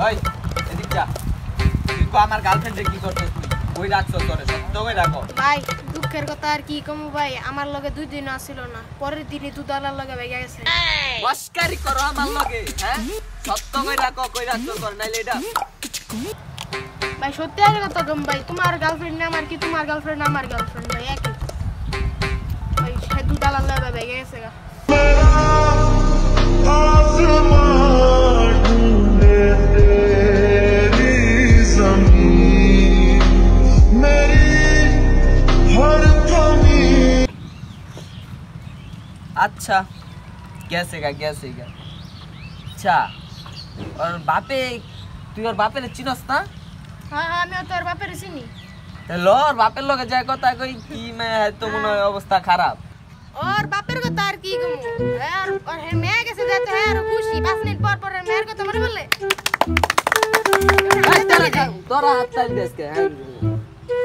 ওই এদিক যা তুই কো আমার গার্লফ্রেন্ডে কি করছিস তুই কই রাখছস তোরে সত্য কই রাখো ভাই দুঃখের কথা আর কি কমু ভাই আমার লগে 2 দিন আসিল না পরের দিনই দুধালার লগে ভাইগা গেছে মস্কারি করো আমার লগে হ্যাঁ সত্য কই রাখো কই রাখছস তোর নাইলে এটা ভাই সত্যি আর কথা কম ভাই তোমার গার্লফ্রেন্ড না আমার কি তোমার গার্লফ্রেন্ড না আমার গার্লফ্রেন্ড ভাই একই ভাই সে দুধালার লগে ভাইগা গেছে গা अच्छा कैसे का अच्छा और बापे तू और बापे ने चिनस ना हां हां मैं तोर बापेर चिनी लो और बापेर लगे जाय কথা কই কি মে তো মনে অবস্থা খারাপ और बापेर কথা আর কি কমু यार और हे मैं कैसे जाते है और खुशी 5 मिनट पर मेरे কথা মনে বললে তোরা হাততালি দেসকে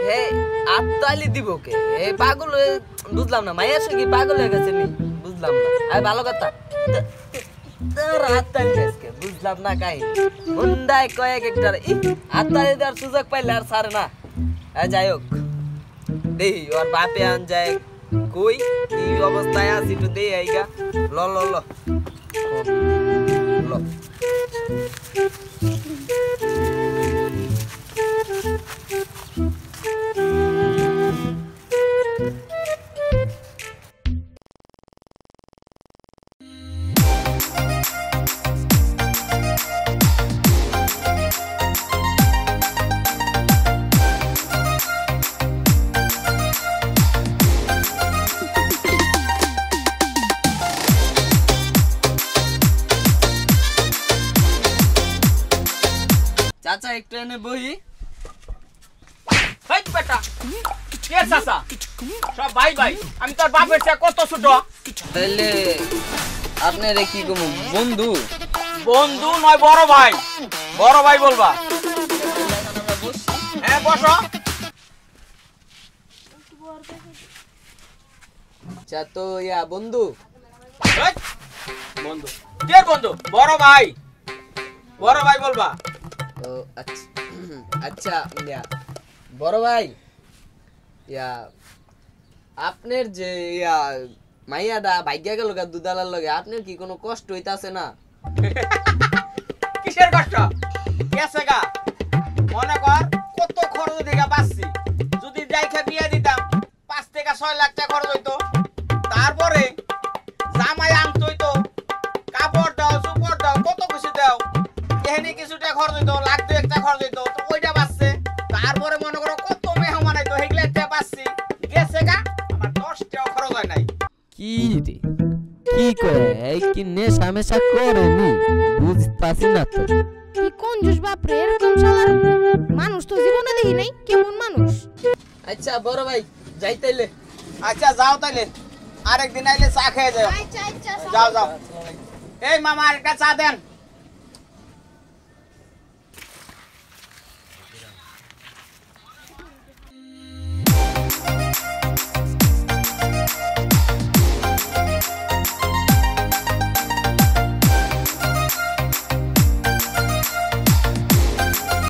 হে হাততালি দিব কে এই পাগল বুঝলাম না মায়ের সঙ্গে পাগল হয়ে গেছে নি বুঝলাম না আই ভালো কথা তোরা হাততালি দেসকে বুঝলাম না কাই বন্দায় কয়েক একটা হাততালি দেওয়ার সুযোগ পাইলে আর ছাড়ে না যাই হোক দেই ওর বাপে আন যায় কই কি অবস্থায় আছি তো দেই আইগা ল ল ল ল চাচা একটু এনে বহি হেই বেটা কে চাচা সব ভাই ভাই আমি তোর বাপের চেয়ে কত ছোট তাহলে আপনারে কি কম বন্ধু বন্ধু নয় বড় ভাই বলবা হ্যাঁ বসো আচ্ছা তো ইয়া বন্ধু হেই, বন্ধু কে বন্ধু বড় ভাই বলবা তো আচ্ছা আচ্ছা ইয়া বড় ভাই ইয়া আপনার যে ইয়া মাইয়াডা ভাগ্যা গেল গা দুধালার লগে আপনার কি কোনো কষ্ট হইতাছে না কিসের কষ্ট গেছে গা মনে কর কত খরচ দিকে বাঁচছি যদি যাইকে বিয়ে দিতাম 5 থেকে 6 লাখ টাকা খরচ হইতো তারপরে জামাই আনতে হইতো কাপড় দাও সুপড় দাও কত কিছু দাও এখানে কিছুটা খরচ হইতো লাখ 2 একটা খরচ হইতো তো ওইটা বাঁচছে তারপরে মনে করো কত মেহমান আইতো হেগলা একটা বাঁচছি গেছে গা আমার 10 টাকা খরচ হয় নাই কি রে কি করে এই কি নেশা মেশা করে নি বুঝতাছি না তো কি কোন জুস বাপ রে এরকম শালার মানুষ তো জীবনে দেখি নাই কেমন মানুষ আচ্ছা বড় ভাই যাইতাইলে আচ্ছা যাও তাইলে আরেকদিন আইলে চা খেয়ে যাও আচ্ছা যাও এই মামা আরেকটা চা দেন